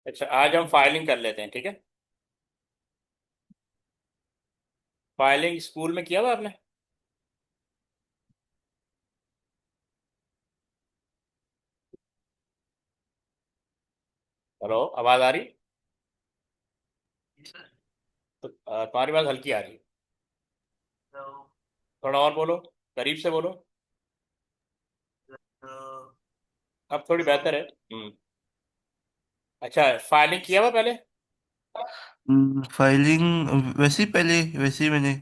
अच्छा, आज हम फाइलिंग कर लेते हैं, ठीक है। फाइलिंग स्कूल में किया हुआ आपने? हेलो, आवाज़ आ रही? तो तुम्हारी बात हल्की आ रही है। थोड़ा और बोलो, करीब से बोलो। अब थोड़ी बेहतर है। अच्छा, फाइलिंग किया हुआ पहले? फाइलिंग वैसे ही पहले वैसे ही मैंने।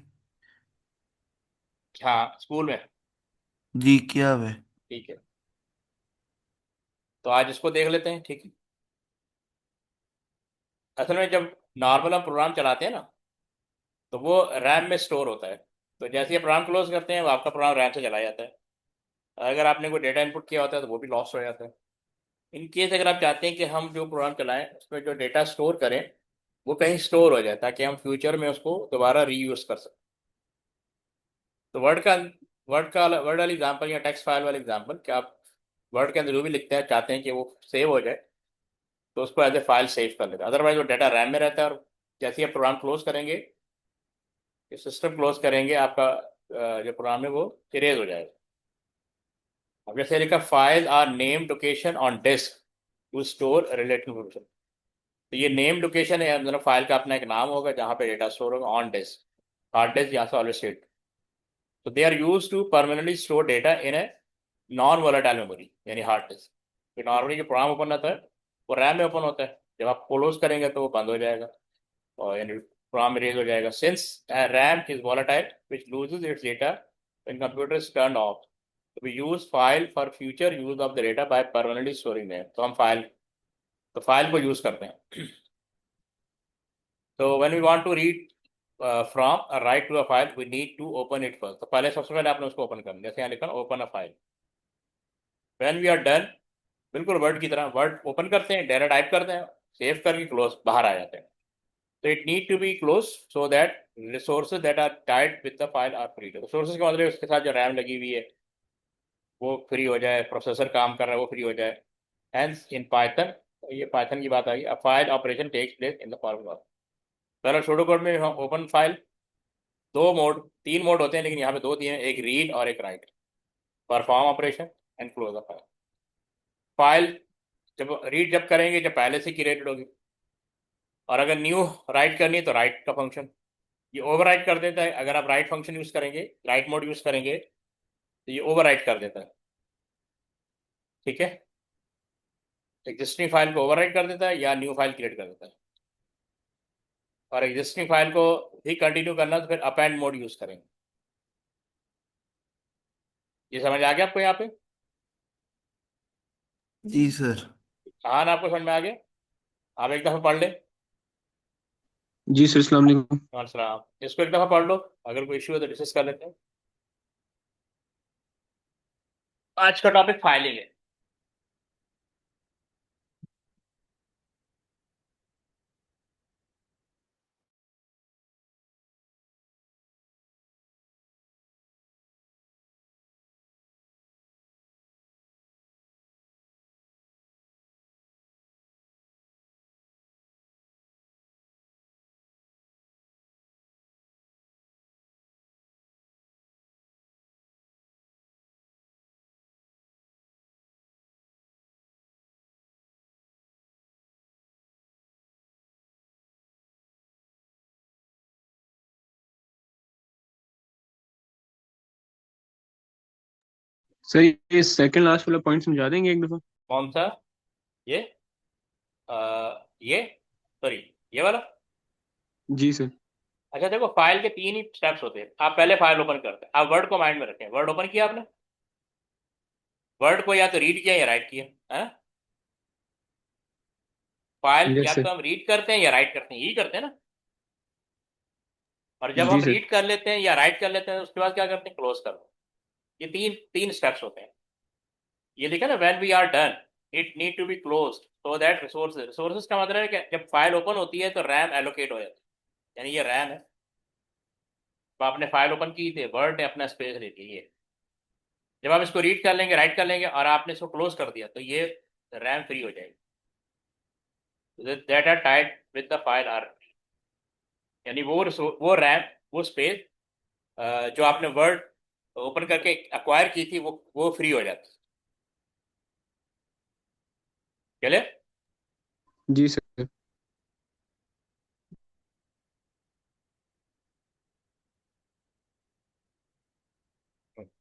हाँ, स्कूल में। जी किया हुआ है। ठीक है, तो आज इसको देख लेते हैं, ठीक है। असल में जब नॉर्मल हम प्रोग्राम चलाते हैं ना, तो वो रैम में स्टोर होता है। तो जैसे ही प्रोग्राम क्लोज करते हैं, वो आपका प्रोग्राम रैम से चला जाता है। अगर आपने कोई डेटा इनपुट किया होता है तो वो भी लॉस हो जाता है। इन केस अगर आप चाहते हैं कि हम जो प्रोग्राम चलाएं उसमें जो डेटा स्टोर करें वो कहीं स्टोर हो जाए, ताकि हम फ्यूचर में उसको दोबारा रीयूज कर सकें। तो वर्ड वाली एग्जांपल या टेक्स्ट फाइल वाली एग्जांपल, कि आप वर्ड के अंदर जो भी लिखते हैं चाहते हैं कि वो सेव हो जाए, तो उसको एज ए फाइल सेव कर लेते हैं। अदरवाइज वो डाटा रैम में रहता है, और जैसे ही आप प्रोग्राम क्लोज करेंगे, सिस्टम क्लोज करेंगे, आपका जो प्रोग्राम है वो इरेज हो जाएगा। अब जैसे लिखा, file are name location on disk to store related information. तो ये नेम लोकेशन है, मतलब फाइल का अपना एक नाम होगा जहाँ पे डेटा स्टोर होगा ऑन डिस्क। हार्ड डिस्क यहाँ से ऑलवेज स्टेट। तो they are use to permanently store data in a non volatile memory, यानी हार्ड डिस्क। तो नॉर्मली जो प्रोग्राम ओपन होता है वो रैम में ओपन होता है। जब आप क्लोज करेंगे तो वो बंद हो जाएगा, और यानी प्रोग्राम इरेज हो जाएगा। Since RAM is volatile which loses it's data when computer is turned off, so we use file for future use of the data by permanently storing them। तो हम फाइल को यूज करते हैं। तो when we want to read from write to a file, we need to open it first. तो पहले सबसे पहले आपने उसको ओपन करना, जैसे यहाँ लिखा open a file. When we are done, बिल्कुल वर्ड की तरह वर्ड ओपन करते हैं, डायरेक्ट टाइप करते हैं, सेव करके क्लोज बाहर आ जाते हैं। तो it need to be close so that resources that are tied with the file are free. Resources का मतलब है उसके साथ जो रैम लगी हुई है वो फ्री हो जाए, प्रोसेसर काम कर रहा है वो फ्री हो जाए। हेंस इन पाइथन, ये पाइथन की बात आ गई। A file operation takes place in the following. पहले छोटो कोड में हम ओपन फाइल, दो मोड, तीन मोड होते हैं लेकिन यहाँ पे दो दिए हैं, एक रीड और एक right. Perform operation and close the file. File जब रीड जब करेंगे जब पहले से क्रिएटेड होगी, और अगर न्यू राइट करनी है तो राइट का फंक्शन ये ओवर राइट कर देता है। अगर आप राइट फंक्शन यूज करेंगे, राइट मोड यूज करेंगे, तो ये ओवर राइट कर देता है, ठीक है। एग्जिस्टिंग फाइल को ओवर राइट कर देता है या न्यू फाइल क्रिएट कर देता है। और एग्जिस्टिंग फाइल को भी कंटिन्यू करना तो फिर अपेंड मोड यूज करेंगे। ये समझ आ गया आपको यहाँ पे? जी सर। हाँ ना, आपको समझ में आ गया? आप एक दफा पढ़ ले। जी सर, अस्सलाम वालेकुम। और सलाम, इसको एक दफा पढ़ लो, अगर कोई इश्यू है तो डिस्कस कर लेते हैं। आज का टॉपिक फाइलिंग है। सर, ये सेकंड लास्ट वाला पॉइंट समझा देंगे एक दफा? कौन सा? ये ये सॉरी, ये वाला। जी सर। अच्छा देखो, फाइल के तीन ही स्टेप्स होते हैं। आप पहले फाइल ओपन करते हैं, आप वर्ड को माइंड में रखें। वर्ड ओपन किया आपने, वर्ड को या तो रीड किया या राइट किया, है ना। फाइल या यस सर। तो हम रीड करते हैं या राइट करते हैं, यही करते हैं ना। और जब जी हम सर। रीड कर लेते हैं या राइट कर लेते हैं, उसके बाद क्या करते हैं, क्लोज कर दो। ये तीन तीन स्टेप्स होते हैं। ये लिखा ना, when we are done it need to be close so that resources. Resources का मतलब है कि जब फाइल ओपन होती है तो रैम एलोकेट हो जाती है, यानी ये रैम है। तो आपने फाइल ओपन की थी, वर्ड ने अपना स्पेस ले लिया। ये जब आप इसको रीड कर लेंगे, राइट कर लेंगे, और आपने इसको क्लोज कर दिया, तो ये रैम फ्री हो जाएगी। that are tied with the file are, यानी वो रैम, वो स्पेस जो आपने वर्ड ओपन करके एक्वायर की थी वो फ्री हो जाती है। चले, जी सर।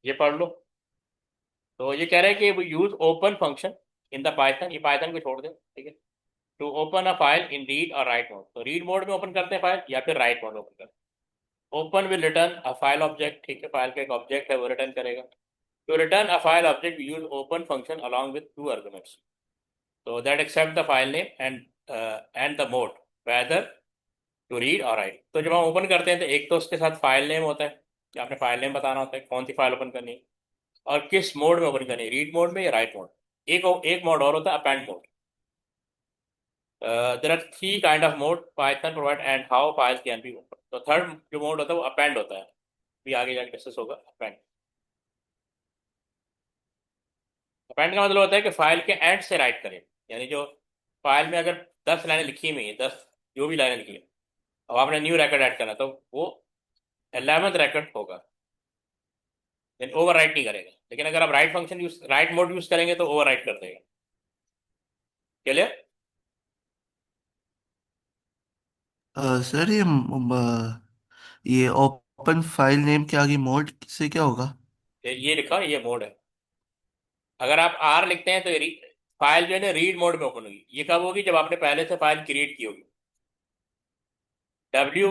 ये पढ़ लो। तो ये कह रहे हैं कि वो use open function in the Python, ये पाइथन को छोड़ दे, ठीक है। To open a file in read और राइट मोड, तो रीड मोड में ओपन करते हैं फाइल या फिर राइट मोड में ओपन करते हैं। Open will return a file object, ठीक है, फाइल का एक ऑब्जेक्ट है वो रिटर्न करेगा। To return a file object use open function along with two arguments, तो that accept the file name and the mode whether to read और write. तो जब हम ओपन करते हैं तो एक तो उसके साथ फाइल नेम होता है कि आपने फाइल नेम बताना होता है कौन सी फाइल ओपन करनी है और किस मोड में ओपन करनी है, रीड मोड में या राइट मोड। एक एक मोड और होता है append mode. There are three kind of mode Python provide and how files can be open. तो थर्ड जो मोड होता है वो अपेंड होता है, भी आगे जाके डिस्कस होगा अपेंड। अपेंड का मतलब होता है कि फाइल के एंड से राइट करें, यानी जो फाइल में अगर 10 लाइनें लिखी हुई हैं, 10 जो भी लाइनें लिखी हैं, अब आपने न्यू रिकॉर्ड ऐड करना तो वो 11th रिकॉर्ड होगा, लेकिन ओवर राइट नहीं करेगा। लेकिन अगर आप right function use, right mode use करेंगे तो ओवर राइट कर देगा। चलिए, सर ये ओपन फाइल नेम के आगे मोड से क्या होगा? ये लिखा ये मोड है। अगर आप आर लिखते हैं तो ये फाइल जो है ना रीड मोड में ओपन होगी। ये कब होगी? जब आपने पहले से फाइल क्रिएट की होगी। डब्ल्यू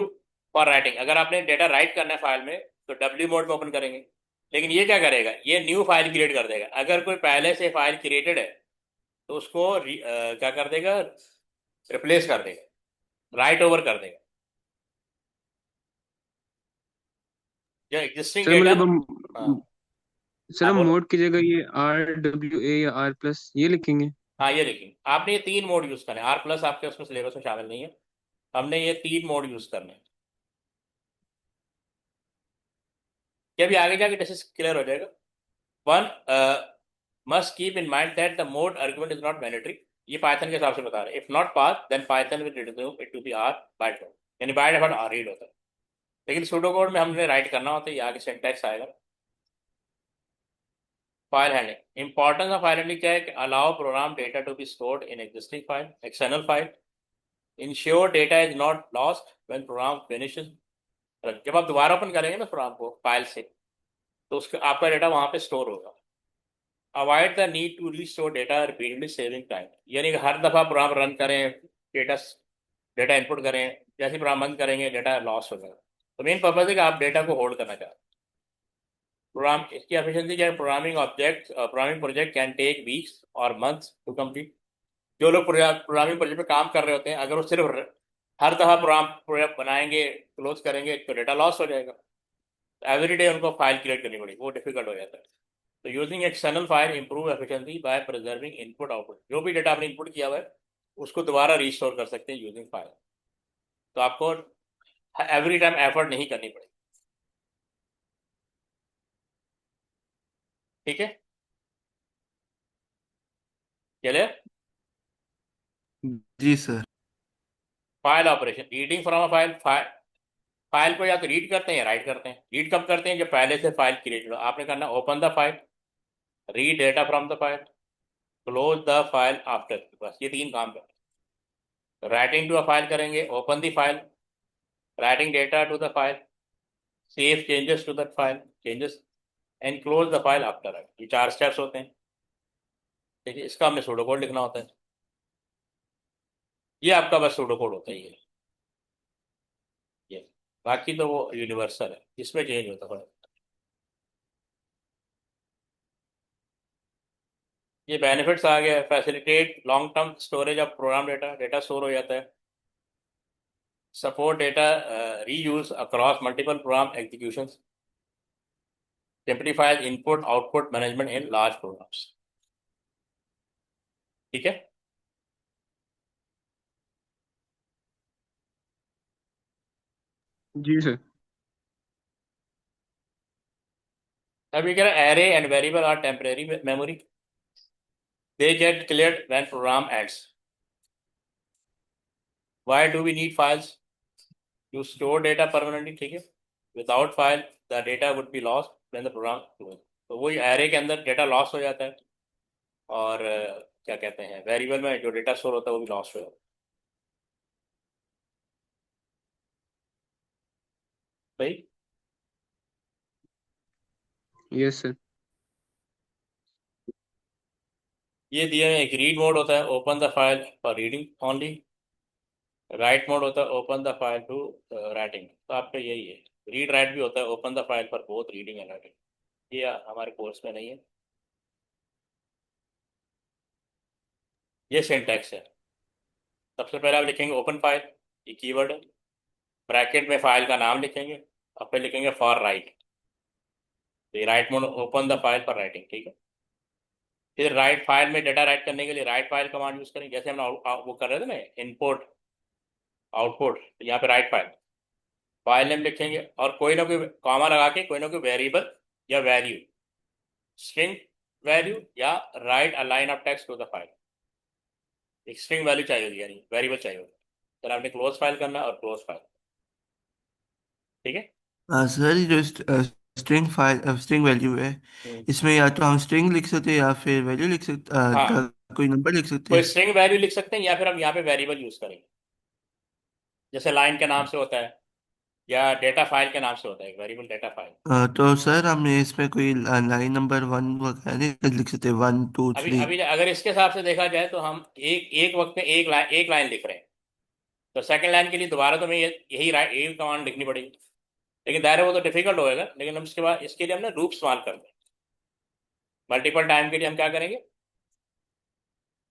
फॉर राइटिंग, अगर आपने डेटा राइट करना है फाइल में तो डब्ल्यू मोड में ओपन करेंगे। लेकिन ये क्या करेगा, ये न्यू फाइल क्रिएट कर देगा। अगर कोई पहले से फाइल क्रिएटेड है तो उसको क्या कर देगा, रिप्लेस कर देगा, राइट ओवर कर देगा जो एग्जिस्टिंग सर डेटा। मतलब हाँ, सर हाँ हम बोलो। मोड की जगह ये RWA या R+ ये लिखेंगे? हाँ ये देखिए, आपने ये 3 मोड यूज करने, आर प्लस आपके उसमें सिलेबस में शामिल नहीं है। हमने ये 3 मोड यूज करने हैं। ये भी आगे जाके डिस्कस क्लियर हो जाएगा। One, must keep in mind that the mode argument is not mandatory. ये पाइथन के हिसाब से बता रहे हैं। If not pass then Python will return it to be R by default, यानी बाय डिफॉल्ट आर रीड होता है। लेकिन सूडो कोड में हमने राइट करना होता है, ये आगे सिंटैक्स आएगा। File handling, importance of file handling क्या है कि allow program data to be stored in existing file, external file, ensure data is not lost when program finishes. जब आप दोबारा ओपन करेंगे ना प्रोग्राम को फाइल से, तो उसका आपका डेटा वहां पे स्टोर होगा। Avoid the need to restore data repeatedly, saving time, यानी कि हर दफा प्रोग्राम रन करें, डेटा डेटा इनपुट करें, जैसे प्रोग्राम बंद करेंगे डेटा लॉस हो जाएगा। तो मेन पर्पज है कि आप डेटा को होल्ड करना चाहते हैं। प्रोग्राम इसकी एफिशिएंसी क्या है, programming project can take weeks और मंथ्स टू कंप्लीट। जो लोग प्रोग्रामिंग प्रोजेक्ट पे काम कर रहे होते हैं, अगर वो सिर्फ हर दफा प्रोग्राम बनाएंगे, क्लोज करेंगे, तो डेटा लॉस हो जाएगा। एवरी डे उनको फाइल क्रिएट करनी पड़ेगी, वो डिफिकल्ट हो जाता है। तो using external file improve efficiency by preserving input output, जो भी डेटा आपने इनपुट किया हुआ है उसको दोबारा रिस्टोर कर सकते हैं यूजिंग फाइल। तो आपको एवरी टाइम एफर्ट नहीं करनी पड़ेगी, ठीक है। चलिए, जी sir. File operation, reading from a file, file को या तो रीड करते हैं या राइट करते हैं। रीड कब करते हैं? जब पहले से फाइल क्रिएट हो, आपने करना open the file, read data from the file, close the file after, बस ये 3 काम करते हैं। राइटिंग टू अ फाइल करेंगे, open the file, writing data to the file, save changes to the file changes, and close the file after. ये 4 steps होते हैं, ठीक है। इसका हमें सूडो कोड लिखना होता है। ये आपका बस सूडो कोड होता है ये। बाकी तो वो यूनिवर्सल है, इसमें चेंज होता है थोड़ा। ये बेनिफिट्स आ गया, facilitate long term storage of program data, data store हो जाता है। Support data reuse across multiple program executions, simplifies input output management in large programs, ठीक है। जी सर। अब ये कह रहा है array and variable are temporary memory, they get cleared when program ends. Why do we need files to store data permanently, ठीक है। Without file the data would be lost when the program close. तो वही array के अंदर data loss हो जाता है, और क्या कहते हैं, वेरिएबल में जो डेटा स्टोर होता है वो भी लॉस हो जाता है। भाई यस सर। ये दिए हैं, एक रीड मोड होता है, open the file for reading only. Write mode होता है, open the file to writing. तो आपका यही है। रीड राइट भी होता है, open the file for both reading and writing. ये हमारे कोर्स में नहीं है। ये सिंटैक्स है। सबसे पहले आप लिखेंगे ओपन फाइल, ये कीवर्ड है। ब्रैकेट में फाइल का नाम लिखेंगे, और फिर लिखेंगे फॉर राइट। तो ये right mode, open the file for writing, ठीक है। फिर राइट फाइल में डेटा राइट करने के लिए राइट फाइल कमांड यूज करेंगे, जैसे हम वो कर रहे थे ना, इनपुट आउटपुट। तो यहाँ पे राइट फाइल, फाइल नेम लिखेंगे, और कोई ना कोई कॉमा लगा के कोई ना कोई वेरिएबल या वैल्यू, स्ट्रिंग वैल्यू, या write a line of text to the file. एक स्ट्रिंग वैल्यू चाहिए होगी, यानी वेरिएबल चाहिए होगा। फिर आपने क्लोज फाइल करना है, और क्लोज फाइल, ठीक है। सर ये जो स्ट्रिंग वैल्यू है, हम्म, इसमें या तो हम स्ट्रिंग लिख सकते हैं या फिर वैल्यू लिख सकते हाँ, कोई नंबर लिख सकते कोई हैं। स्ट्रिंग वैल्यू लिख सकते हैं, या फिर हम यहाँ पे वेरिएबल यूज करेंगे, जैसे लाइन के नाम से होता है, या डेटा फाइल के नाम से होता है, वेरिएबल डेटा फाइल। तो सर हमने इसमें कोई लाइन नंबर वन वगैरह नहीं लिख सकते, वन टू अभी थ्री? अभी अगर इसके हिसाब से देखा जाए तो हम एक एक वक्त में एक लाइन लिख रहे हैं, तो सेकंड लाइन के लिए दोबारा तो हमें यही कमांड लिखनी पड़ेगी। लेकिन दायरे वो तो डिफिकल्ट होएगा, लेकिन हम इसके बाद इसके लिए हमने लूप इस्तेमाल कर दें। मल्टीपल टाइम के लिए हम क्या करेंगे,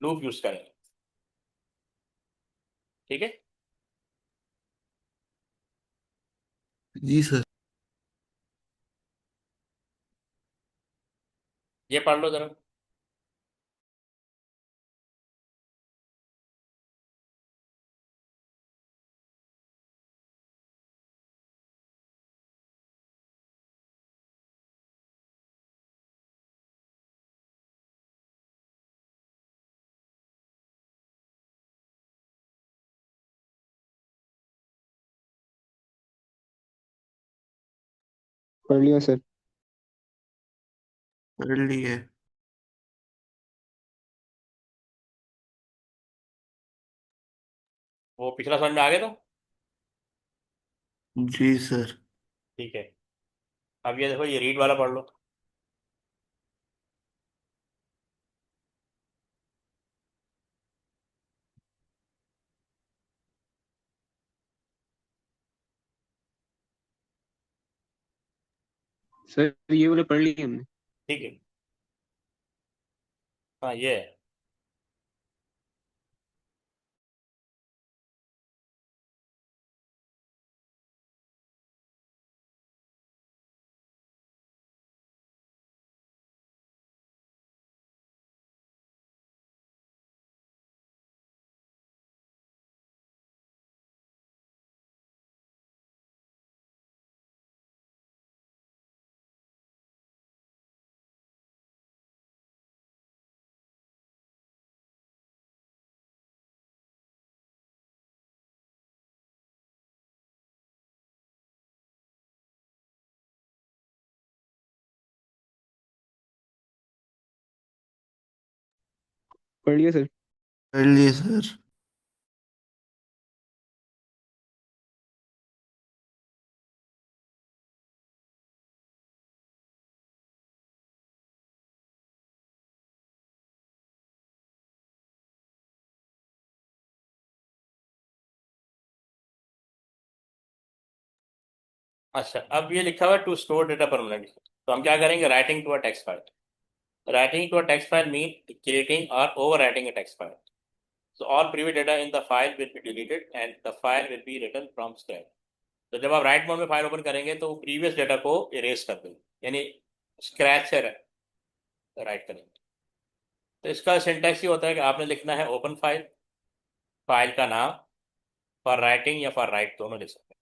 लूप यूज करेंगे, ठीक है। जी सर। ये पढ़ लो जरा। पढ़ लिया सर। पढ़ लिए। वो पिछला समझ में आ गया था, जी सर। ठीक है। अब ये देखो, ये रीड वाला पढ़ लो। सर ये वाले पढ़ लिए हमने। ठीक है, हाँ ये है। पढ़ लिया सर। पढ़ लिए सर। अच्छा, अब ये लिखा हुआ है टू स्टोर डेटा परमानेंटली। तो हम क्या करेंगे, writing to a text file. Writing to a text file mean creating or overwriting a text file. So all previous data in the file will be deleted and the file will be written from scratch. तो जब आप right mode में file open करेंगे तो previous data को erase कर देंगे, यानी स्क्रैच से राइट करेंगे। तो इसका सिंटैक्स ये होता है कि आपने लिखना है ओपन फाइल, फाइल का नाम, फॉर राइटिंग या फॉर राइट दोनों लिख सकते हैं।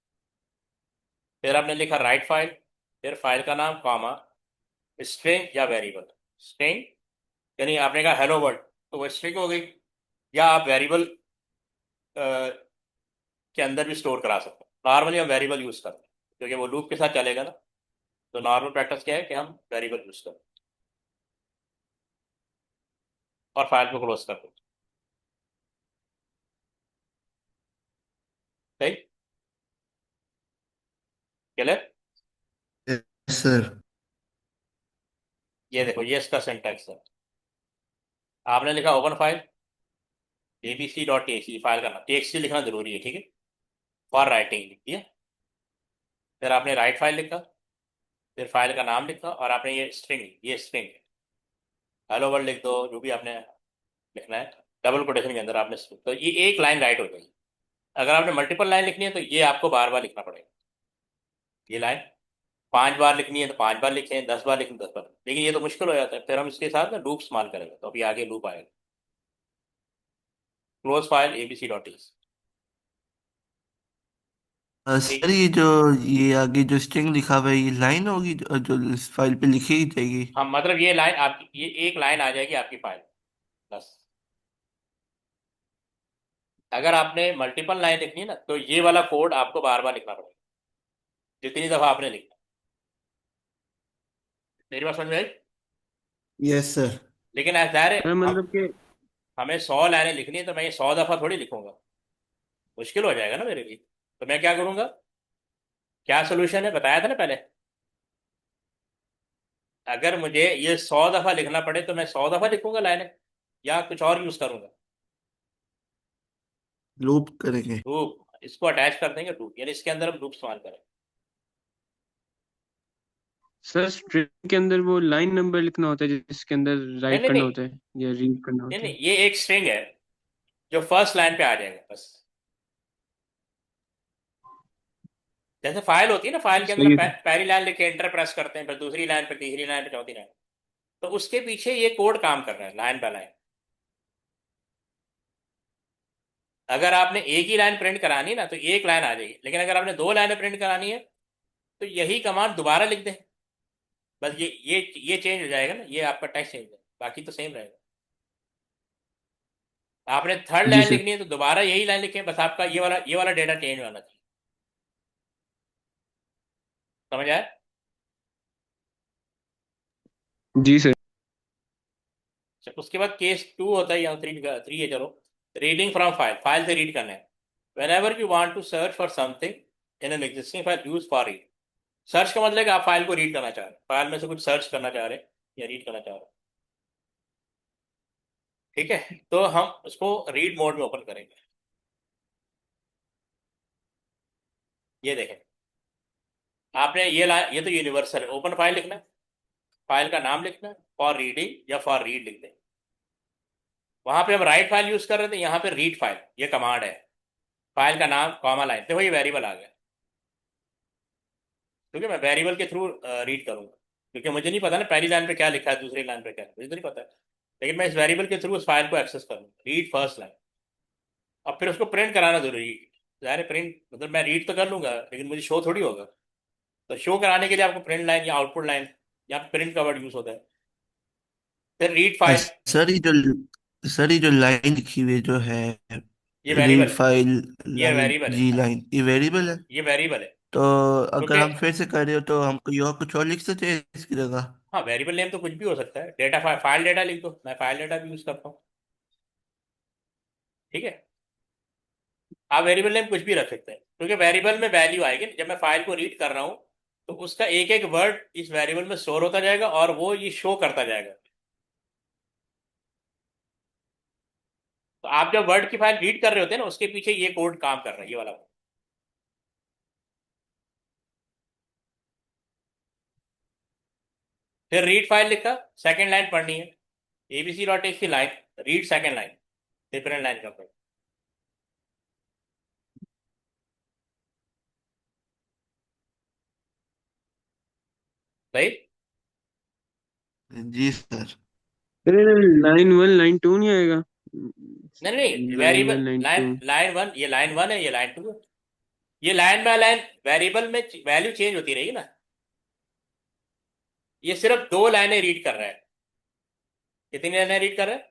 फिर आपने लिखा राइट फाइल, फिर फाइल का नाम, कॉमा, स्ट्रिंग या वेरिएबल। स्ट्रिंग यानी आपने कहा हेलो वर्ल्ड, तो वो स्ट्रिंग हो गई। या आप वेरिएबल के अंदर भी स्टोर करा सकते हैं। नॉर्मली हम वेरिएबल यूज़ करते हैं क्योंकि वो लूप के साथ चलेगा ना। तो नॉर्मल प्रैक्टिस क्या है कि हम वेरिएबल यूज़ करते हैं और फाइल को क्लोज करते हैं। सही, क्लियर। Yes sir. ये देखो, ये इसका सिंटैक्स है। आपने लिखा ओपन फाइल abc.txt, फाइल का नाम txt लिखना जरूरी है, ठीक है। फॉर राइटिंग लिख दिया। फिर आपने राइट फाइल लिखा, फिर फाइल का नाम लिखा, और आपने ये स्ट्रिंग हेलो वर्ल्ड लिख दो, जो भी आपने लिखना है। डबल कोटेशन के अंदर आपने, तो ये एक लाइन राइट हो गई। अगर आपने मल्टीपल लाइन लिखनी है तो ये आपको बार बार लिखना पड़ेगा। ये लाइन 5 बार लिखनी है तो 5 बार लिखें, 10 बार लिखें 10 बार, लेकिन ये तो मुश्किल हो जाता है। फिर हम इसके साथ ना लूप इस्तेमाल करेंगे, तो अभी आगे लूप आएगा। Close file abc.txt। सर ये आगे जो स्ट्रिंग लिखा हुआ है ये लाइन होगी जो इस फाइल पे लिखी जाएगी। हाँ, मतलब ये लाइन आपकी, ये एक लाइन आ जाएगी आपकी फाइल, बस। अगर आपने मल्टीपल लाइन लिखनी है ना, तो ये वाला कोड आपको बार बार लिखना पड़ेगा, जितनी दफा आपने लिखा। मेरी बात समझ में आई? Yes sir. लेकिन ऐसा है, सर हम मतलब कि हमें 100 लाइनें लिखनी है, तो मैं ये 100 दफा थोड़ी लिखूंगा, मुश्किल हो जाएगा ना मेरे लिए। तो मैं क्या करूंगा, क्या सोल्यूशन है बताया था ना पहले। अगर मुझे ये 100 दफा लिखना पड़े तो मैं 100 दफा लिखूंगा लाइनें, या कुछ और यूज करूंगा। लूप करेंगे। लूप, इसको अटैच कर देंगे लूप, यानी इसके अंदर हम लूप इस्तेमाल करें। सर स्ट्रिंग के अंदर वो लाइन नंबर लिखना होता है जिसके अंदर नहीं राइट नहीं करना नहीं होता है या रीड करना नहीं होता नहीं, है। ये एक स्ट्रिंग है जो फर्स्ट लाइन पे आ जाएगा बस। जैसे फाइल होती है ना, फाइल के अंदर सही है सर। पहली लाइन लिख के एंटर प्रेस करते हैं, फिर दूसरी लाइन पे, तीसरी लाइन पे, चौथी लाइन। तो उसके पीछे ये कोड काम कर रहा है लाइन बाय लाइन। अगर आपने एक ही लाइन प्रिंट करानी है ना, तो एक लाइन आ जाएगी, लेकिन अगर आपने 2 लाइनें प्रिंट करानी है तो यही कमांड दोबारा लिख दें, बस। ये चेंज हो जाएगा ना, ये आपका टेक्स्ट चेंज है, बाकी तो सेम रहेगा। आपने थर्ड जी लाइन सर। लिखनी है तो दोबारा यही लाइन लिखें, बस आपका ये वाला डेटा चेंज होना चाहिए। समझ आया? जी सर। उसके बाद केस 2 होता है, या 3 है, चलो। रीडिंग फ्रॉम फाइल, फाइल से रीड करना है। Whenever you want to search for something in an existing file, use for read. Search का मतलब है कि आप फाइल को रीड करना चाह रहे हैं, फाइल में से कुछ सर्च करना चाह रहे हैं या रीड करना चाह रहे हैं। ठीक है, तो हम उसको रीड मोड में ओपन करेंगे। ये देखें, आपने ये तो यूनिवर्सल है। ओपन फाइल लिखना है, फाइल का नाम लिखना है, फॉर रीडिंग या फॉर रीड लिख दें। वहां पे हम राइट फाइल यूज कर रहे थे, यहाँ पे रीड फाइल, ये कमांड है। फाइल का नाम कॉमा लाइन, देखो ये वेरिएबल आ गया, क्योंकि मैं वेरिएबल के थ्रू रीड करूंगा। क्योंकि मुझे नहीं पता ना पहली लाइन पे क्या लिखा है, दूसरी लाइन पे क्या है, मुझे तो नहीं पता। लेकिन मैं इस वेरिएबल के थ्रू उस फाइल को एक्सेस करूंगा, रीड फर्स्ट लाइन। अब फिर उसको प्रिंट कराना जरूरी है। ज़ाहिर है, प्रिंट मतलब मैं रीड तो कर लूंगा, लेकिन मुझे शो थोड़ी होगा। तो शो कराने के लिए आपको प्रिंट लाइन या आउटपुट लाइन या प्रिंट का वर्ड यूज होता है। फिर रीड अ, फाइल, सर ये जो लाइन लिखी हुई जो है ये रीड वेरिएबल है, फाइल ये लाइन वेरिएबल है, जी हाँ, लाइन ये वेरिएबल है। ये वेरिएबल है। तो अगर क्योंकि हम फिर से कर रहे हो तो हम कोई और कुछ और लिख सकते हैं इसकी जगह। हाँ, वेरिएबल नेम तो कुछ भी हो सकता है। डेटा फाइल डेटा लिख दो, मैं फाइल डेटा भी यूज करता हूँ। ठीक है, आप वेरिएबल नेम कुछ भी रख सकते हैं, क्योंकि वेरिएबल में वैल्यू आएगी ना। जब मैं फाइल को रीड कर रहा हूँ तो उसका एक एक वर्ड इस वेरिएबल में स्टोर होता जाएगा, और वो ये शो करता जाएगा। तो आप जब वर्ड की फाइल रीड कर रहे होते हैं ना, उसके पीछे ये कोड काम कर रहा है, ये वाला। फिर रीड फाइल लिखा, सेकंड लाइन पढ़नी है, abc.txt line, read second line, different line का कोड। सही। जी सर। अरे लाइन वन लाइन टू नहीं आएगा? नहीं नहीं, line variable one line line two. Line one, ये लाइन वन है, ये लाइन टू है। ये लाइन बाय लाइन वेरिएबल में वैल्यू चेंज होती रहेगी ना। ये सिर्फ 2 लाइनें रीड कर रहा है। कितनी लाइनें रीड कर रहा है?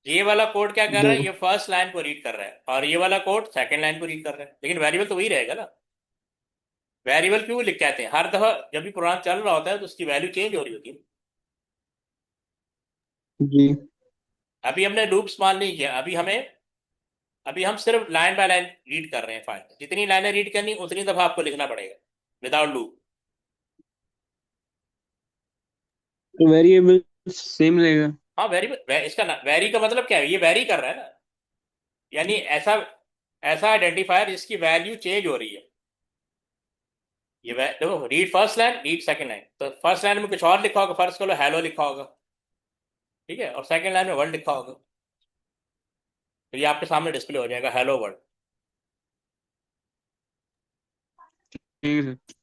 ये वाला कोड क्या कर रहा है, दो। ये फर्स्ट लाइन को रीड कर रहा है और ये वाला कोड सेकंड लाइन को रीड कर रहा है, लेकिन वेरिएबल तो वही रहेगा ना। वेरिएबल क्यों लिख कहते हैं, हर दफा जब भी प्रोग्राम चल रहा होता है तो उसकी वैल्यू चेंज हो रही होती है। जी। अभी हमने लूप्स मान नहीं किया, अभी हम सिर्फ लाइन बाय लाइन रीड कर रहे हैं फाइल, जितनी लाइनें रीड करनी उतनी दफा आपको लिखना पड़ेगा विदाउट लूप। तो वेरिएबल सेम रहेगा। हाँ इसका वेरी का मतलब क्या है, ये वेरी कर रहा है ना, यानी ऐसा ऐसा आइडेंटिफायर जिसकी वैल्यू चेंज हो रही है। देखो, read first line read second line, तो फर्स्ट लाइन में कुछ और लिखा होगा, फर्स्ट करो हेलो लिखा होगा, ठीक है, और सेकंड लाइन में वर्ड लिखा होगा, तो ये आपके सामने डिस्प्ले हो जाएगा हेलो वर्ड। ठीक है सर।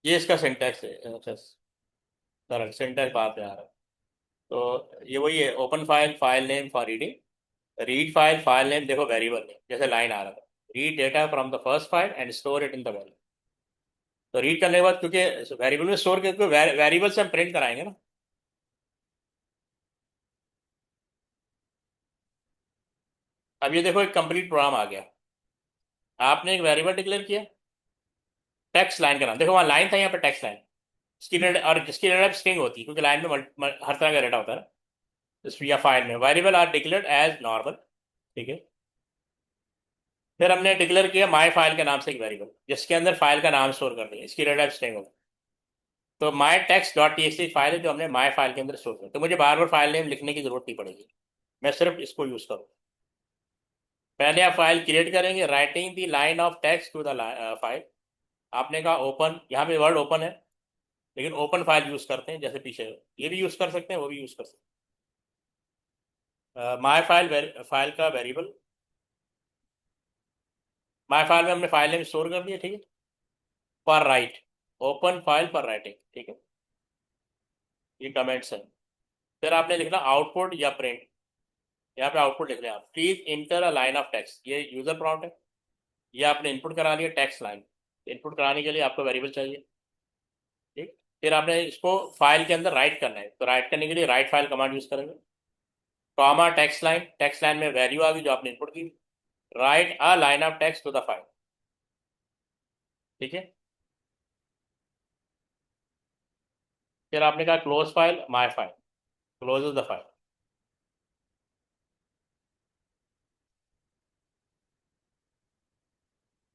ये इसका सिंटैक्स है। अच्छा, सरल सिंटैक्स बात में आ रहा है। तो ये वही है, open file file name for reading, read file file name, देखो वेरिएबल नेम, जैसे लाइन आ रहा था, read data from the first file and store it in the variable. तो रीड करने के बाद, क्योंकि वेरिएबल में स्टोर करके वेरिएबल से हम प्रिंट कराएंगे ना। अब ये देखो एक कंप्लीट प्रोग्राम आ गया, आपने एक वेरिएबल डिक्लेयर किया, टेक्स्ट लाइन का नाम, देखो वहाँ लाइन था, यहाँ पे टेक्स्ट लाइन, और जिसकी डेटा स्ट्रिंग होती है, क्योंकि लाइन में हर तरह का डेटा होता है ना, या फाइल में variable are declared as normal, ठीक है। फिर हमने डिक्लेयर किया माई फाइल के नाम से एक वेरिएबल, जिसके अंदर फाइल का नाम स्टोर कर दिया, इसकी डेटा स्ट्रिंग होगा। तो माई टेक्स्ट डॉट टी फाइल है जो हमने माई फाइल के अंदर स्टोर किया, तो मुझे बार बार फाइल नेम लिखने की जरूरत नहीं पड़ेगी, मैं सिर्फ इसको यूज करूँ। पहले आप फाइल क्रिएट करेंगे, writing the line of text to the file. आपने कहा ओपन, यहाँ पे वर्ड ओपन है, लेकिन ओपन फाइल यूज करते हैं, जैसे पीछे ये भी यूज कर सकते हैं, वो भी यूज कर सकते हैं। माई फाइल फाइल का वेरिएबल, माई फाइल में हमने फाइल नेम स्टोर कर दिया, ठीक है। For right, open file for writing, ठीक है, ये कमेंट्स है। फिर आपने लिखना आउटपुट या प्रिंट, यहाँ पे आउटपुट लिख रहे हैं आप, please inter a line of text, ये यूजर प्रॉम्प्ट है, ये आपने इनपुट करा लिया टेक्स्ट लाइन। इनपुट कराने के लिए आपको वेरिएबल चाहिए, ठीक। फिर आपने इसको फाइल के अंदर राइट करना है, तो राइट करने के लिए राइट फाइल कमांड यूज करेंगे, कॉमा टेक्स्ट लाइन में वैल्यू आ गई जो आपने इनपुट की, write a line of text to the file, ठीक है। फिर आपने कहा close file my file, close the file.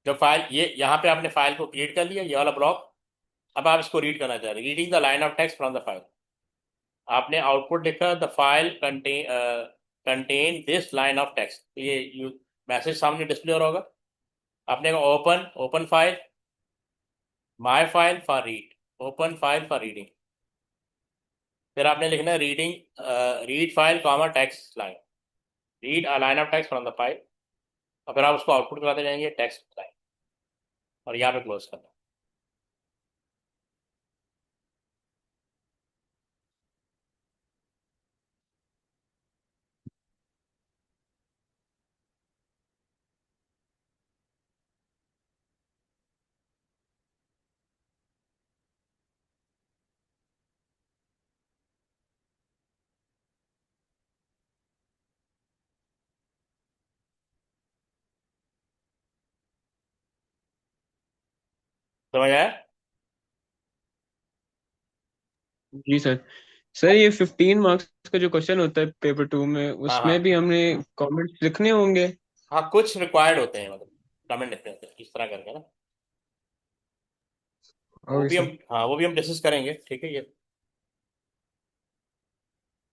जब फाइल, ये यहाँ पे आपने फाइल को क्रिएट कर लिया, ये वाला ब्लॉक, अब आप इसको रीड करना चाह रहे हैं, reading the line of text from the file. आपने आउटपुट लिखा the file contain this line of text, ये मैसेज सामने डिस्प्ले हो रहा होगा। आपने कहा open, open file my file for read, open file for reading. फिर आपने लिखना है reading, read file comma text line, read a line of text from the file, और फिर आप उसको आउटपुट कराते जाएंगे टेक्स्ट लाइन, और यहाँ पे क्लोज करना। समझ आया? जी सर। सर ये 15 मार्क्स का जो क्वेश्चन होता है पेपर 2 में, हाँ हाँ उसमें भी हमने कमेंट्स लिखने होंगे। हाँ, कुछ रिक्वायर्ड होते हैं, मतलब कमेंट लिखते हैं इस तरह करके ना, वो ओके भी हम, सर। हाँ वो भी हम डिस्कस करेंगे, ठीक है ये।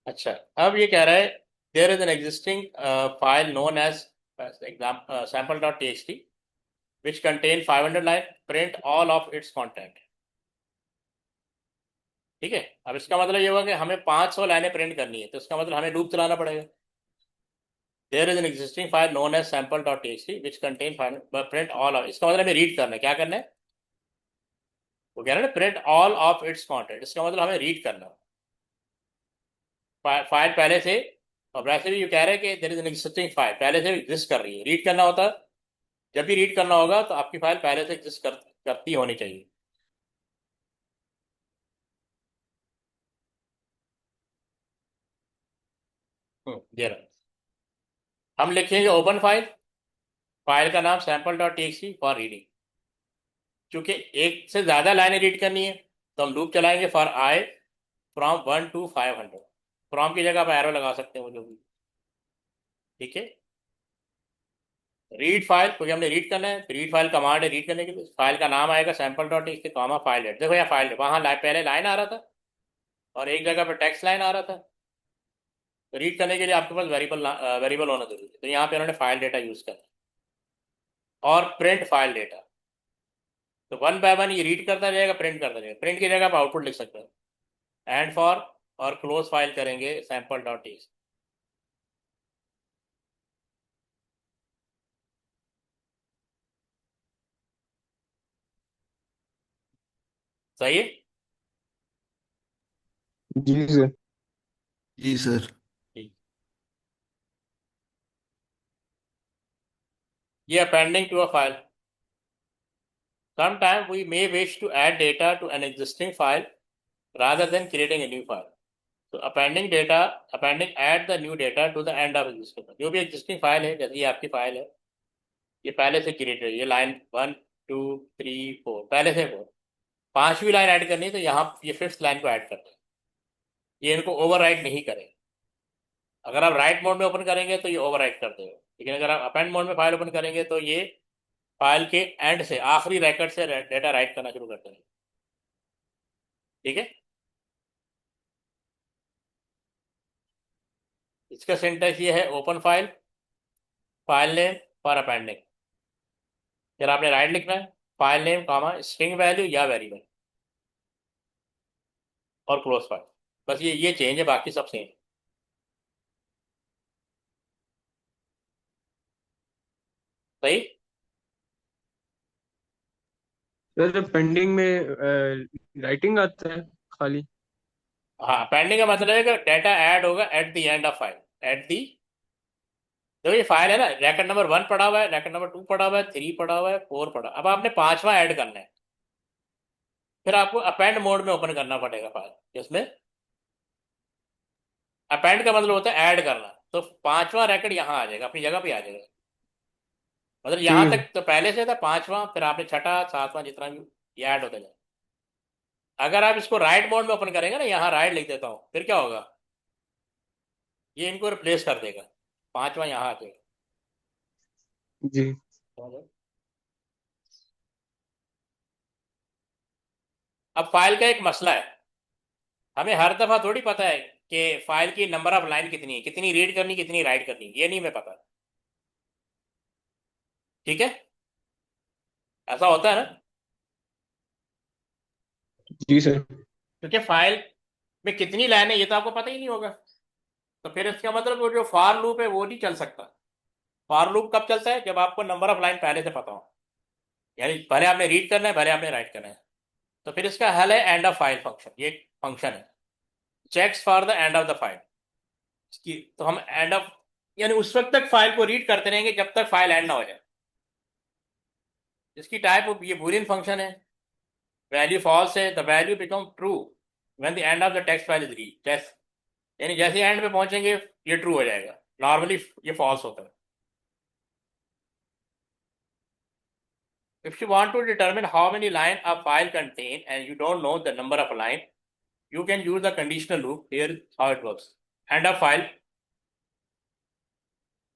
अच्छा, अब ये कह रहा है there is an existing file known as exam sample dot T X T which contain 500 line, print all of its content, ठीक है। अब इसका मतलब ये हुआ कि हमें 500 लाइनें प्रिंट करनी है, तो इसका मतलब हमें लूप चलाना पड़ेगा। There is an existing file known as sample dot T X T which contain 500 print all of, इसका मतलब हमें रीड करना है, क्या करना है, वो कह रहे हैं print all of its content, इसका मतलब हमें रीड करना है। फाइल पहले से, और वैसे भी ये कह रहे हैं कि there is an existing file, पहले से एग्जिस्ट कर रही है, रीड करना होता है। जब भी रीड करना होगा तो आपकी फाइल पहले से एग्जिस्ट करती होनी चाहिए। ये रहा। हम लिखेंगे ओपन फाइल, फाइल का नाम sample dot TXT for reading. क्योंकि एक से ज्यादा लाइनें रीड करनी है तो हम लूप चलाएंगे for I from 1 to 500। From की जगह आप एरो लगा सकते हैं वो जो भी, ठीक है। रीड फाइल, क्योंकि हमने रीड करना है, रीड फाइल कमांड है रीड करने के लिए। फाइल का नाम आएगा sample dot TXT comma file head. देखो यहाँ फाइल वहाँ पहले लाइन आ रहा था और एक जगह पे टेक्स्ट लाइन आ रहा था। तो रीड करने के लिए आपके पास वेरिएबल होना जरूरी है। तो यहाँ पे उन्होंने फाइल डेटा यूज कर और प्रिंट फाइल डेटा। तो 1 by 1 ये रीड करता जाएगा, प्रिंट करता जाएगा। प्रिंट की जगह आप आउटपुट लिख सकते हैं एंड फॉर, और क्लोज फाइल करेंगे सैम्पल डॉट टीएक्सटी। सही है। जी सर। जी सर। ठीक। ये appending to a file. Sometimes we may wish to add data to an existing file rather than creating a new file. So appending add the new data to the end of existing file. जो भी existing file है, जैसे ये आपकी file है, ये पहले से क्रिएट है, ये लाइन 1 2 3 4 पहले से 4, पांचवी लाइन ऐड करनी है तो यहाँ ये फिफ्थ लाइन को ऐड करना है। ये इनको ओवरराइट नहीं करेगा। अगर आप राइट मोड में ओपन करेंगे तो ये ओवरराइट कर देगा, लेकिन अगर आप अपेंड मोड में फाइल ओपन करेंगे तो ये फाइल के एंड से, आखिरी रिकॉर्ड से डेटा राइट करना शुरू कर देगा। ठीक है। इसका सिंटैक्स ये है, open file, file name for appending. फिर आपने राइट लिखना है, file name comma string value या वेरिएबल, और क्लोज फाइल। बस ये चेंज है, बाकी सब सेम। सही। सर पेंडिंग में राइटिंग आता है खाली। हाँ, पेंडिंग का मतलब है कि डेटा ऐड होगा at the end of file, at the. देखो ये फाइल है ना, रैकेट नंबर 1 पड़ा हुआ है, रैकेट नंबर 2 पड़ा हुआ है, 3 पड़ा हुआ है, 4 पड़ा। अब आपने पांचवा ऐड करना है, फिर आपको अपेंड मोड में ओपन करना पड़ेगा फाइल, जिसमें अपेंड का मतलब होता है ऐड करना। तो पांचवा रैकेट यहाँ आ जाएगा, अपनी जगह पे आ जाएगा। मतलब ठीक यहाँ है। तक तो पहले से था पांचवा, फिर आपने छठा सातवां जितना भी, ये ऐड होता जाए। अगर आप इसको राइट मोड में ओपन करेंगे ना, यहाँ राइट लिख देता हूँ, फिर क्या होगा, ये इनको रिप्लेस कर देगा, पांचवा यहाँ आ जाएगा। जी अब फाइल का एक मसला है, हमें हर दफा थोड़ी पता है कि फाइल की नंबर ऑफ लाइन कितनी है, कितनी रीड करनी कितनी राइट करनी, ये नहीं मैं पता। ठीक है, ऐसा होता है ना। जी सर। क्योंकि फाइल में कितनी लाइन है ये तो आपको पता ही नहीं होगा। तो फिर इसका मतलब वो जो फॉर लूप है वो नहीं चल सकता। फॉर लूप कब चलता है, जब आपको नंबर ऑफ लाइन पहले से पता हो, यानी भले आपने रीड करना है भले आपने राइट करना है। तो फिर इसका हल है एंड ऑफ फाइल फंक्शन। ये फंक्शन है, checks for the end of the file. तो हम एंड ऑफ, यानी उस वक्त तक फाइल को रीड करते रहेंगे जब तक फाइल एंड ना हो जाए। इसकी टाइप ये बूलियन फंक्शन है। वैल्यू फॉल्स है, the value become true when the end of the text file is read. Text, यानी जैसे एंड पे पहुंचेंगे ये ट्रू हो जाएगा। नॉर्मली ये फॉल्स होता है। If you want to determine how many line a file contain and you don't know the number of line, you can use the conditional loop. Here is how it works. End of file,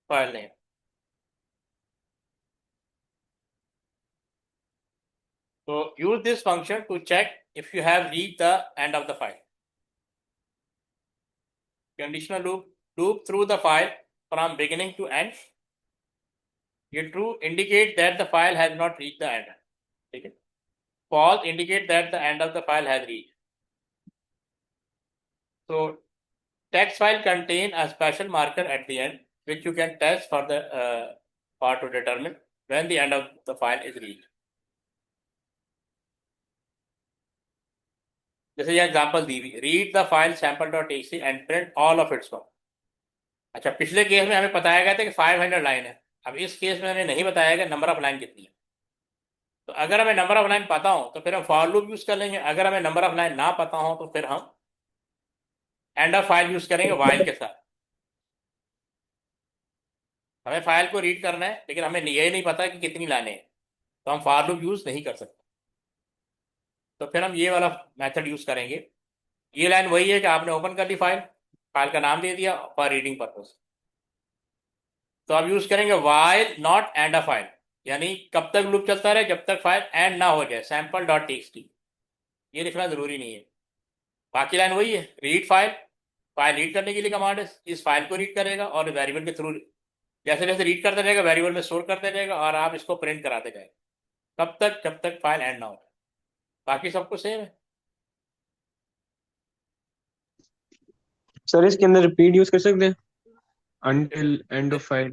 file name. So use this function to check if you have reached the end of the file. Conditional loop through the file from beginning to end. ये true indicate that the file has not reached the end. ठीक है? False indicate that the end of the file has reached. So text file contain a special marker at the end, which you can test for the to determine when the end of the file is reached. जैसे ये example दी हुई, read the file sample.txt and print all of it's work. अच्छा, पिछले case में हमें बताया गया था कि 500 लाइन है। अब इस केस में हमें नहीं बताया गया नंबर ऑफ लाइन कितनी है। तो अगर हमें नंबर ऑफ लाइन पता हो तो फिर हम फॉर लूप यूज कर लेंगे। अगर हमें नंबर ऑफ लाइन ना पता हो तो फिर हम एंड ऑफ फाइल यूज करेंगे वाइल के साथ। हमें फाइल को रीड करना है, लेकिन हमें ये नहीं पता कि कितनी लाने हैं, तो हम फॉर लूप यूज नहीं कर सकते। तो फिर हम ये वाला मेथड यूज करेंगे। ये लाइन वही है कि आपने ओपन कर ली फाइल, फाइल का नाम दे दिया फॉर रीडिंग पर्पज। तो आप यूज करेंगे while not and a file, यानी कब तक लूप चलता रहे, जब तक फाइल एंड ना हो जाए सैम्पल डॉट टी। ये लिखना जरूरी नहीं है। बाकी लाइन वही है, रीड फाइल। फाइल रीड करने के लिए कमांड है, इस फाइल को रीड करेगा और वेरिएबल के थ्रू जैसे जैसे रीड करते रहेगा वेरिएबल में स्टोर करते रहेगा, और आप इसको प्रिंट कराते जाएगा तब तक जब तक फाइल एंड ना हो। बाकी सब कुछ सेम है। सर इसके अंदर रिपीट यूज कर सकते हैं, until end of file?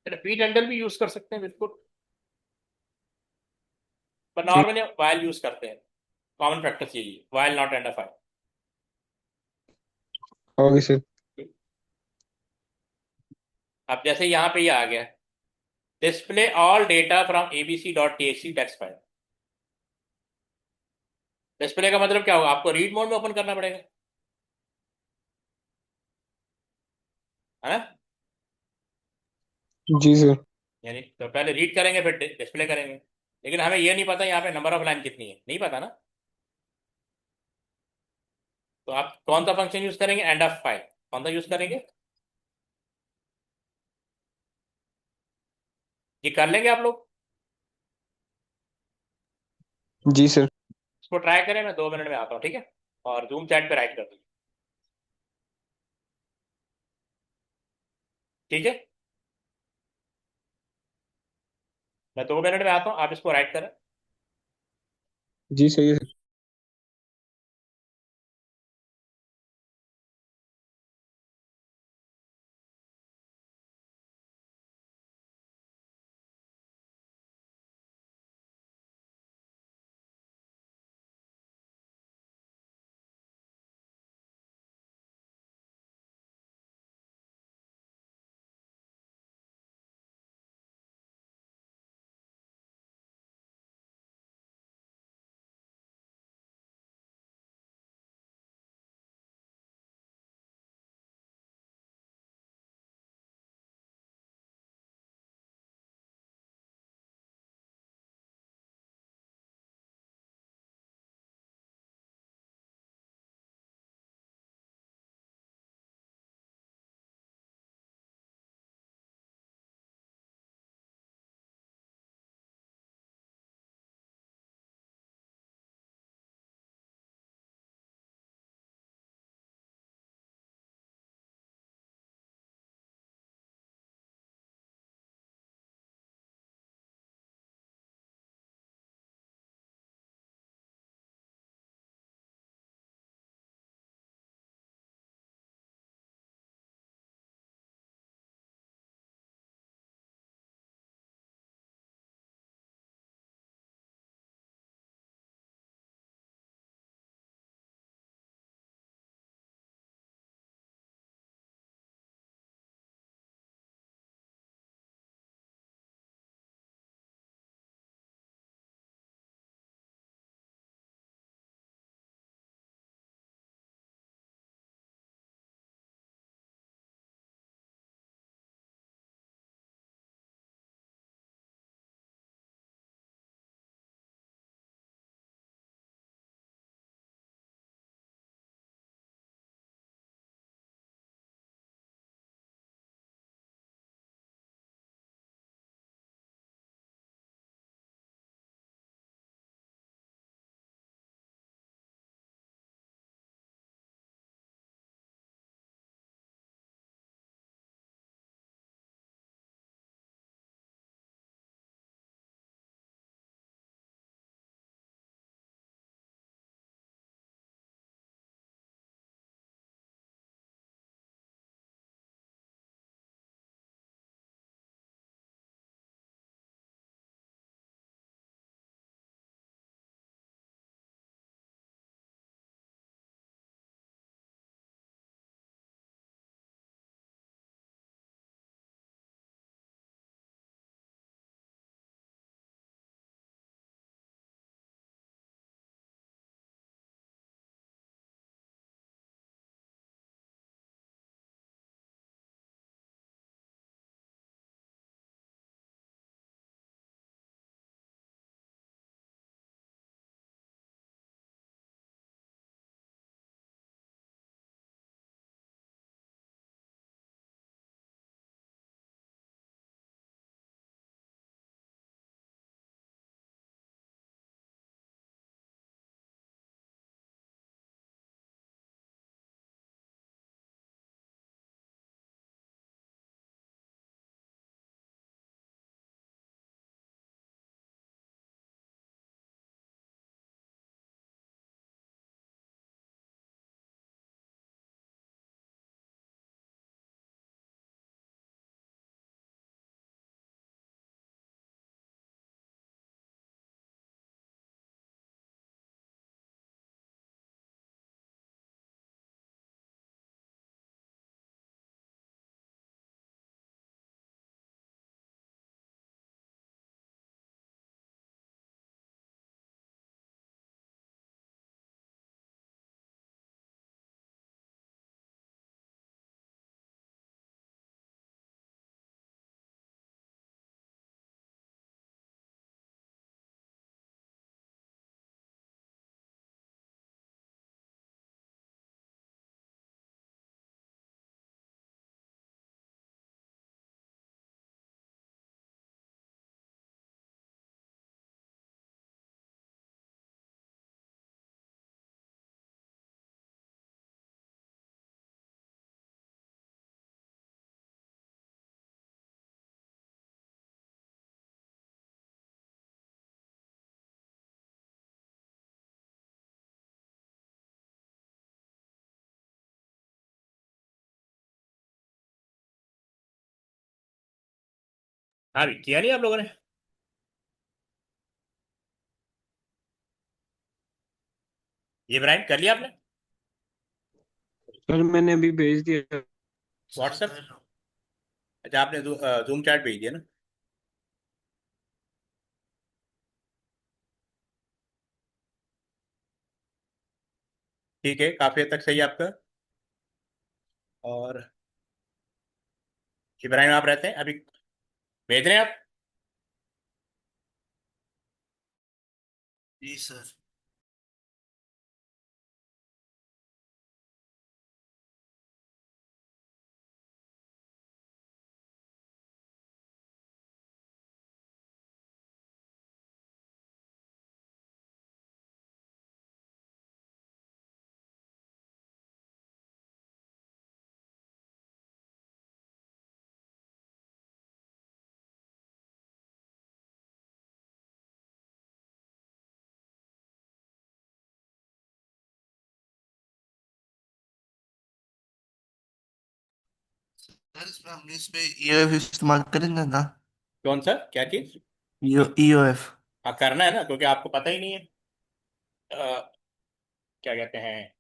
Repeat handle भी यूज कर सकते हैं बिल्कुल, पर ठीक। नॉर्मली वाइल यूज करते हैं। कॉमन प्रैक्टिस यही है, while not and a file. Okay sir. अब जैसे यहाँ पे ये आ गया, display all data from ABC dot TXT text file. Display का मतलब क्या होगा, आपको रीड मोड में ओपन करना पड़ेगा, है ना। जी सर। यानी तो पहले रीड करेंगे फिर डिस्प्ले करेंगे, लेकिन हमें ये नहीं पता यहाँ पे नंबर ऑफ लाइन कितनी है, नहीं पता ना। तो आप कौन सा फंक्शन यूज करेंगे, एंड ऑफ फाइल, कौन सा यूज करेंगे, ये कर लेंगे आप लोग। जी सर। इसको ट्राई करें, मैं 2 मिनट में आता हूँ, ठीक है। और जूम चैट पे राइट कर दीजिए, ठीक है। मैं 2 मिनट में आता हूँ, आप इसको राइट करें। जी सही है सर। हाँ भी किया नहीं आप लोगों ने? ये ब्रांड कर लिया आपने? सर मैंने अभी भेज दिया। व्हाट्सएप? अच्छा, आपने जूम चैट भेज दिया ना? ठीक है, काफी हद तक सही है आपका। और इब्राहिम आप रहते हैं अभी, भेज रहे हैं आप? जी सर। सर इसमें हम इस पे ईओएफ इस्तेमाल करेंगे ना? कौन सा, क्या चीज? ईओएफ। हाँ करना है ना, क्योंकि आपको पता ही नहीं है क्या कहते हैं।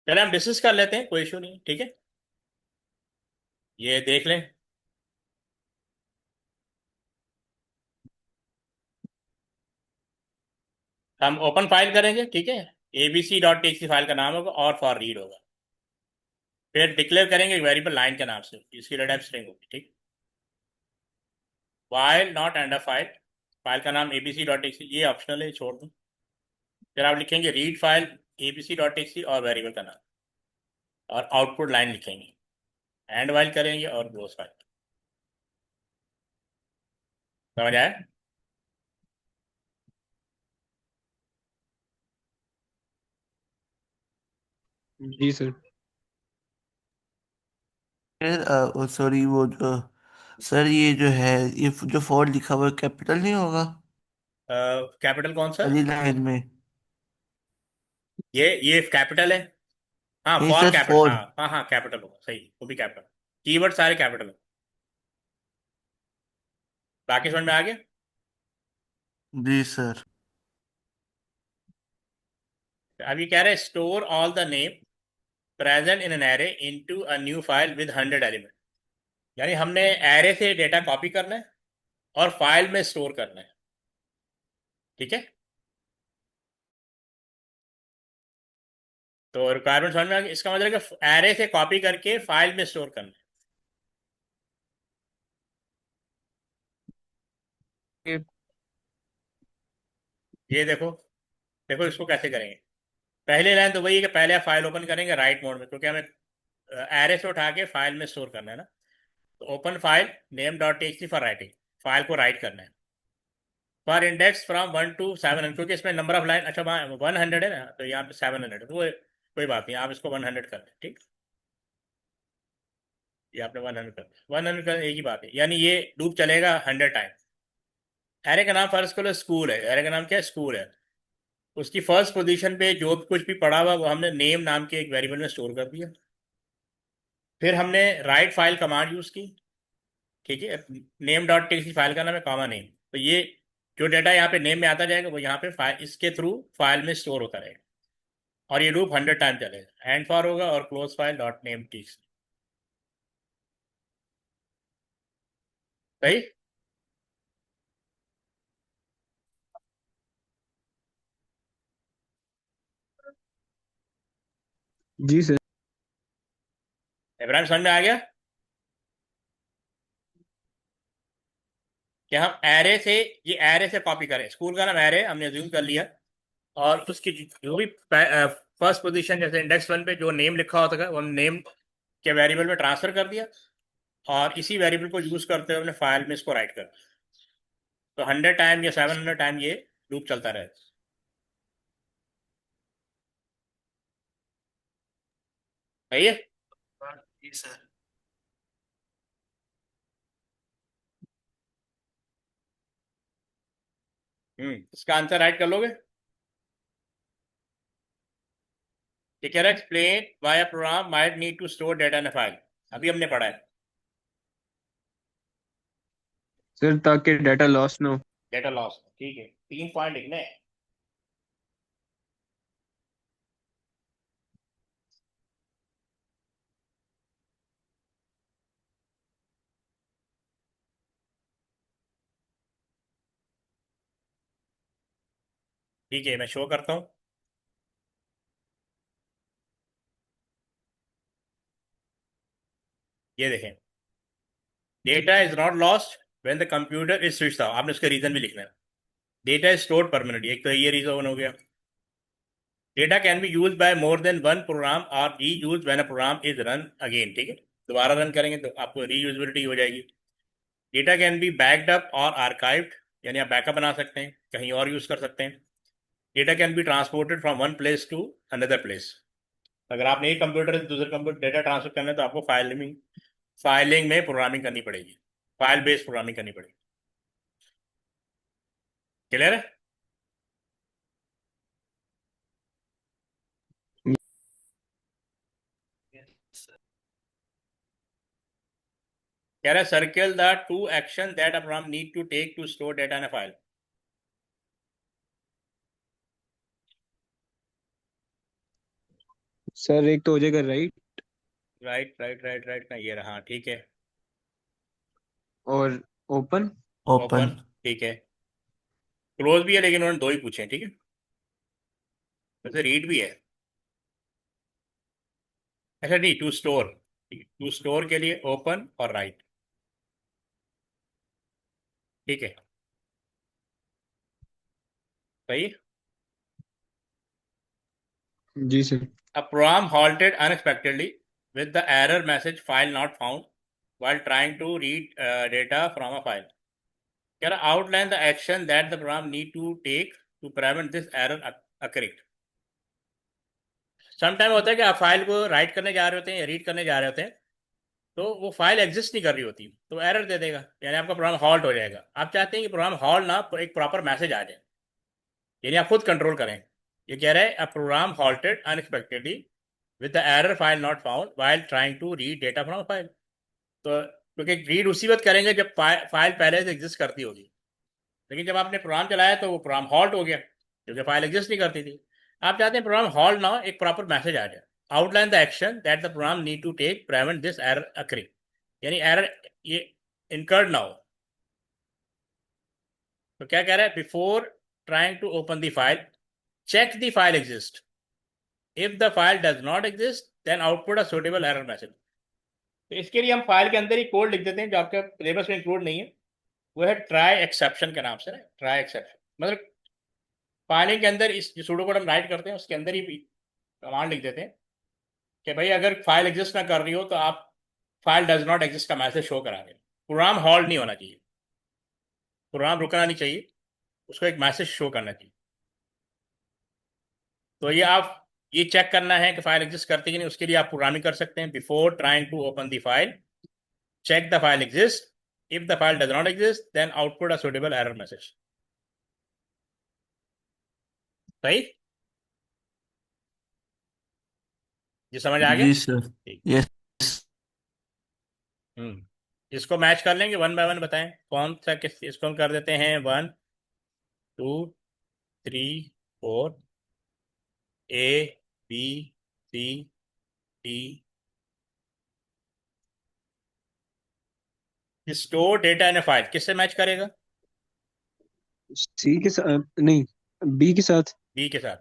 पहले हम डिस्कस कर लेते हैं, कोई इशू नहीं, ठीक है। ये देख लें। हम ओपन फाइल करेंगे, ठीक है। abc.txt फाइल का नाम होगा और फॉर रीड होगा। फिर डिक्लेयर करेंगे वेरिएबल लाइन के नाम से, इसकी डेटा स्ट्रिंग होगी, ठीक। While not and a file, file का नाम abc.txt, ये ऑप्शनल है, छोड़ दूँ। फिर आप लिखेंगे रीड फाइल abc.txt और वेरिएबल का नाम, और आउटपुट लाइन लिखेंगे। एंड वाइल करेंगे और क्लोज फाइल। समझ आया? जी सर। फिर सॉरी वो जो सर ये जो है ये जो फोर लिखा हुआ है कैपिटल नहीं होगा कैपिटल कौन सा? पहली लाइन में? ये कैपिटल है। हाँ नहीं फॉर सर कैपिटल, फोर। हाँ हाँ हाँ, कैपिटल होगा, सही, वो भी कैपिटल। कीवर्ड सारे कैपिटल। बाकी समझ में आ गया? जी सर। अब ये कह रहे हैं store all the name present in an array into a new file with 100 element. यानी हमने एरे से डेटा कॉपी करना है और फाइल में स्टोर करना है, ठीक है। तो रिक्वायरमेंट समझ में आ गई, इसका मतलब है कि एरे से कॉपी करके फाइल में स्टोर करना है। ये ये देखो, देखो इसको कैसे करेंगे। पहले लाइन तो वही है कि पहले आप फाइल ओपन करेंगे राइट मोड में, क्योंकि हमें एरे से उठा के फाइल में स्टोर करना है ना। तो open file name dot T for writing, file को राइट करना है। फॉर इंडेक्स फ्रॉम 1 to 700, क्योंकि इसमें नंबर ऑफ लाइन, अच्छा वहाँ 100 है ना, तो यहाँ पे 700 है, तो वो कोई बात नहीं, आप इसको 100 कर दें, ठीक। ये आपने 100 कर दिया, 100 कर, एक ही बात है, यानी ये लूप चलेगा 100 टाइम। एरे का नाम फर्स्ट करो स्कूल है, एरे का नाम क्या है, स्कूल है। उसकी फर्स्ट पोजीशन पे जो भी कुछ भी पड़ा हुआ वो हमने नेम नाम के एक वेरिएबल में स्टोर कर दिया। फिर हमने राइट फाइल कमांड यूज की, ठीक है। नेम डॉट टीएक्सटी फाइल का नाम है, कॉमा नेम। तो ये जो डेटा यहाँ पे नेम में आता जाएगा वो यहाँ पे फाइल, इसके थ्रू फाइल में स्टोर होता रहेगा। और ये लूप 100 टाइम चलेगा, एंड फॉर होगा और close file dot name TXT. सही। जी सर। इब्राहिम समझ में आ गया? कि हम एरे से, ये एरे से कॉपी करें, स्कूल का नाम एरे हमने ज्यूम कर लिया, और उसकी जो भी फर्स्ट पोजीशन, जैसे इंडेक्स 1 पे जो नेम लिखा होता है वो नेम के वेरिएबल में ट्रांसफर कर दिया, और इसी वेरिएबल को यूज करते हुए हमने फाइल में इसको राइट कर दिया। तो 100 टाइम या 700 टाइम ये लूप चलता रहेगा। सही है। जी सर। इसका आंसर राइट कर लोगे? ये कह रहा है explain why a program might need to store data in a file. अभी हमने पढ़ा है सर ताकि डाटा लॉस ना हो। Data loss. ठीक है, 3 पॉइंट लिखने हैं। ठीक है, मैं शो करता हूँ। ये देखें, data is not lost when the computer is switched off. आपने उसका रीजन भी लिखना है। डेटा इज स्टोर्ड परमानेंटली, एक तो ये रीजन हो गया। Data can be use by more than one program और reuse when a program is run again. ठीक है, दोबारा रन करेंगे तो आपको रीयूजेबिलिटी हो जाएगी। Data can B backed up और आर्काइव्ड, यानी आप बैकअप बना सकते हैं, कहीं और यूज कर सकते हैं। Data can be transported from one place to another place. अगर आपने एक कंप्यूटर से दूसरे कंप्यूटर डेटा ट्रांसफर करना है तो आपको फाइलिंग में प्रोग्रामिंग करनी पड़ेगी, फाइल बेस्ड प्रोग्रामिंग करनी पड़ेगी। क्लियर है? कह रहा है circle the two action that a program need to take to store data in a file. Sir एक तो हो जाएगा right, right right right right, ना ये रहा। हाँ, ठीक है। और ओपन। ओपन। ओपन, ठीक है। क्लोज भी है लेकिन उन्होंने दो ही पूछे हैं, ठीक है। वैसे रीड भी है। अच्छा नहीं, टू स्टोर। टू स्टोर के लिए ओपन और राइट, ठीक है। सही। जी sir. A program halted unexpectedly with the error message file not found while trying to read data from a file. Can I outline the action that the program need to take to prevent this error occurring? Sometime होता है कि आप file को right करने जा रहे होते हैं या रीड करने जा रहे होते हैं, तो वो फाइल एग्जिस्ट नहीं कर रही होती, तो एरर दे देगा, यानी आपका प्रोग्राम हॉल्ट हो जाएगा। आप चाहते हैं कि प्रोग्राम हॉल्ट ना, एक प्रॉपर मैसेज आ जाए, यानी आप खुद कंट्रोल करें। ये कह रहा है a program halted unexpectedly with the error file not found while trying to read data from file. तो क्योंकि रीड उसी वक्त करेंगे जब फाइल पहले से एग्जिस्ट करती होगी, लेकिन जब आपने प्रोग्राम चलाया तो वो प्रोग्राम हॉल्ट हो गया क्योंकि फाइल एग्जिस्ट नहीं करती थी। आप चाहते हैं प्रोग्राम हॉल्ट ना हो, एक प्रॉपर मैसेज आ जाए। Outline the action that the program need to take prevent this error occurring, यानी एरर ये इनकर्ड ना हो। तो क्या कह रहा है, before trying to open the file check the file exist. If the file does not exist then output a suitable error message. तो इसके लिए हम फाइल के अंदर ही कोड लिख देते हैं जो आपके सिलेबस में इंक्लूड नहीं है। वो है ट्राई एक्सेप्शन के नाम से ना, ट्राई एक्सेप्शन मतलब फाइलिंग के अंदर इस जो सूडो कोड हम राइट करते हैं उसके अंदर ही कमांड लिख देते हैं कि भाई अगर फाइल एग्जिस्ट ना कर रही हो तो आप फाइल डज नॉट एग्जिस्ट का मैसेज शो करा दें। प्रोग्राम हॉल्ट नहीं होना चाहिए, प्रोग्राम रुकना नहीं चाहिए, उसको एक मैसेज शो करना चाहिए। तो ये आप ये चेक करना है कि फाइल एग्जिस्ट करती है कि नहीं, उसके लिए आप प्रोग्रामिंग कर सकते हैं। Before trying to open the file check the file exists. If the file does not exist, then output a suitable error message. सही? ये समझ आ गया? जी सर। ठीक। यस। इसको मैच कर लेंगे, वन बाय वन बताएं कौन सा किस। इसको हम कर देते हैं 1 2 3 4, A B C D। Store data in A file किससे मैच करेगा? सी के साथ नहीं, बी के साथ। बी के साथ।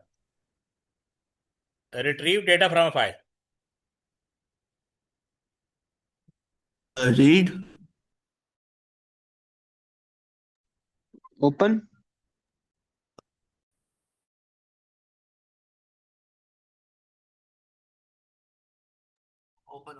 Retrieve data from a file. Read. Open. Open.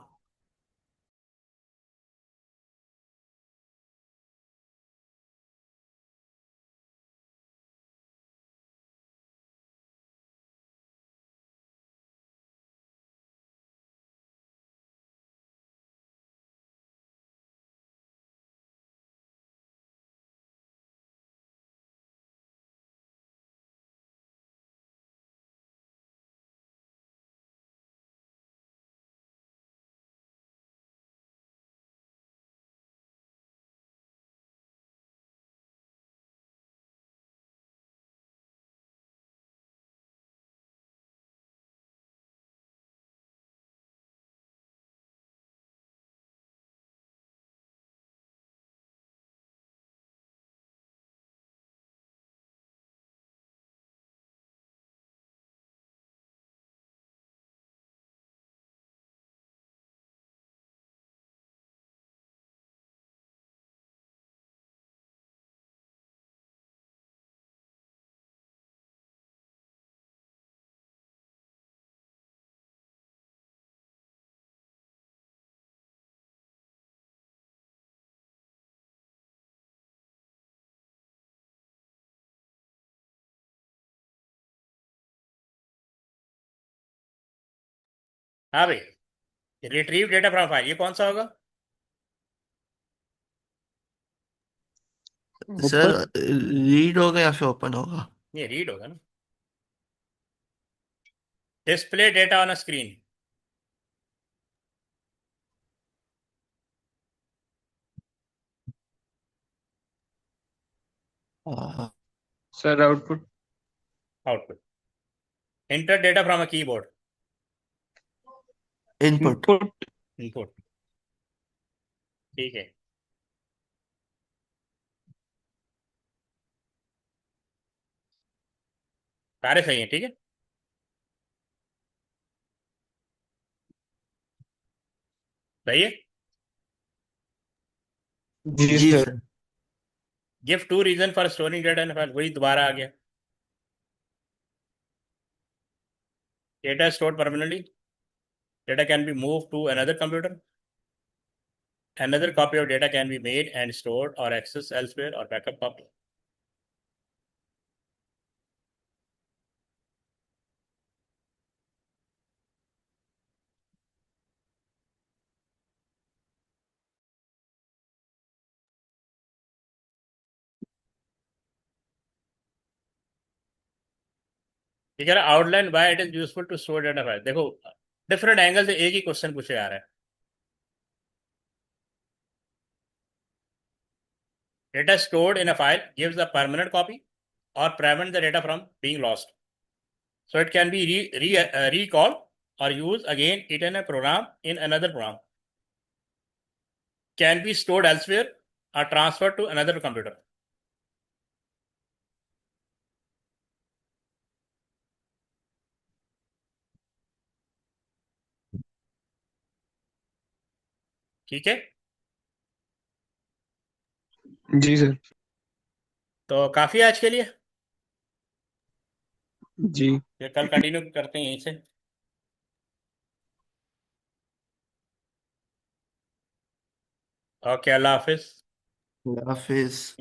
हाँ भाई, रिट्रीव डेटा फ्रॉम फाइल, ये कौन सा होगा? Sir open. रीड होगा या फिर ओपन होगा? ये रीड होगा ना। Display data on a screen, sir output. Output. Enter data from a keyboard, input. Input. Input. ठीक है, सारे सही है, ठीक है। सही है। जी जी sir. Sir. Give two reason for storing data in file, वही दोबारा आ गया। Data stored permanently, data can be move to another computer, another copy of data can be made and stored or accessed elsewhere, or backup copy. ठीक है ना, outline why it is useful to store data file. देखो, different angle से एक ही question पूछे जा रहा है। Data stored in a file gives a permanent copy or prevent the data from being lost. So it can be recalled or used again it in a program in another program. Can be stored elsewhere or transferred to another computer. ठीक है, जी sir. तो काफी है आज के लिए। जी। फिर कल कंटिन्यू करते हैं यहीं से। ओके, अल्लाह हाफिज। हाफिज।